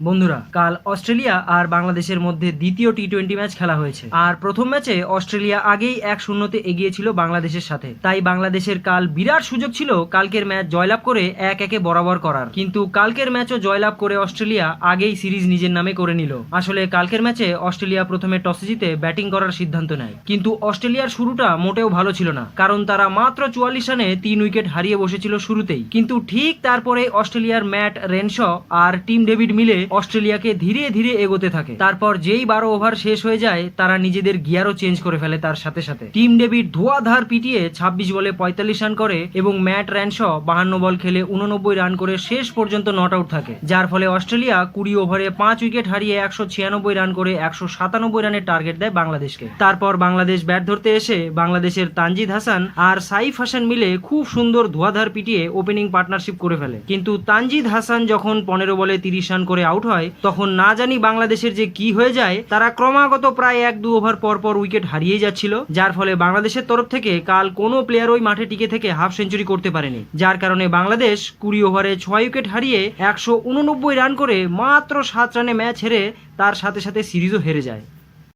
বন্ধুরা, কাল অস্ট্রেলিয়া আর বাংলাদেশের মধ্যে দ্বিতীয় টি-20 ম্যাচ খেলা হয়েছে। আর প্রথম ম্যাচে অস্ট্রেলিয়া আগেই 1-0 এগিয়েছিল বাংলাদেশের সাথে। তাই বাংলাদেশের কাল বিরাট সুযোগ ছিল কালকের ম্যাচ জয়লাভ করে 1-1 বরাবর করার। কিন্তু কালকের ম্যাচও জয়লাভ করে অস্ট্রেলিয়া আগেই সিরিজ নিজের নামে করে নিল। আসলে কালকের ম্যাচে অস্ট্রেলিয়া প্রথমে টসে জিতে ব্যাটিং করার সিদ্ধান্ত নেয়, কিন্তু অস্ট্রেলিয়ার শুরুটা মোটেও ভালো ছিল না, কারণ তারা মাত্র 44 রানে 3 উইকেট হারিয়ে বসেছিল শুরুতেই। কিন্তু ঠিক তারপরে অস্ট্রেলিয়ার ম্যাট রেনশ আর টিম ডেভিড মিলে অস্ট্রেলিয়াকে ধীরে ধীরে এগোতে থাকে। তারপর যেই 12 ওভার শেষ হয়ে যায়, তারা নিজেদের গিয়ারও চেঞ্জ করে ফেলে। তার সাথে সাথে টিম ডেভিড ধোঁয়াধার পিটিয়ে 26 বলে 45 রান করে এবং ম্যাট র্যানশ 52 বল খেলে 89 রান করে শেষ পর্যন্ত নট আউট থাকে, যার ফলে অস্ট্রেলিয়া 20 ওভারে 5 উইকেট হারিয়ে 196 রান করে 197 রানের টার্গেট দেয় বাংলাদেশকে। তারপর বাংলাদেশ ব্যাট ধরতে এসে বাংলাদেশের তানজিদ হাসান আর সাইফ হাসান মিলে খুব সুন্দর ধোঁয়াধার পিটিয়ে ওপেনিং পার্টনারশিপ করে ফেলে। কিন্তু তানজিদ হাসান যখন 15 বলে 30 রান করে আউট হয়, তখন না জানি বাংলাদেশের যে কি হয়ে যায়, তারা ক্রমাগত প্রায় 1-2 ওভার পর পর উইকেট হারিয়ে যাচ্ছিল, যার ফলে বাংলাদেশের তরফ থেকে কাল কোনো প্লেয়ার ওই মাঠে টিকে থেকে হাফ সেঞ্চুরি করতে পারেনি, যার কারণে বাংলাদেশ 20 ওভারে 6 উইকেট হারিয়ে 189 রান করে মাত্র 7 রানে ম্যাচ হেরে তার সাথে সাথে সিরিজও হেরে যায়।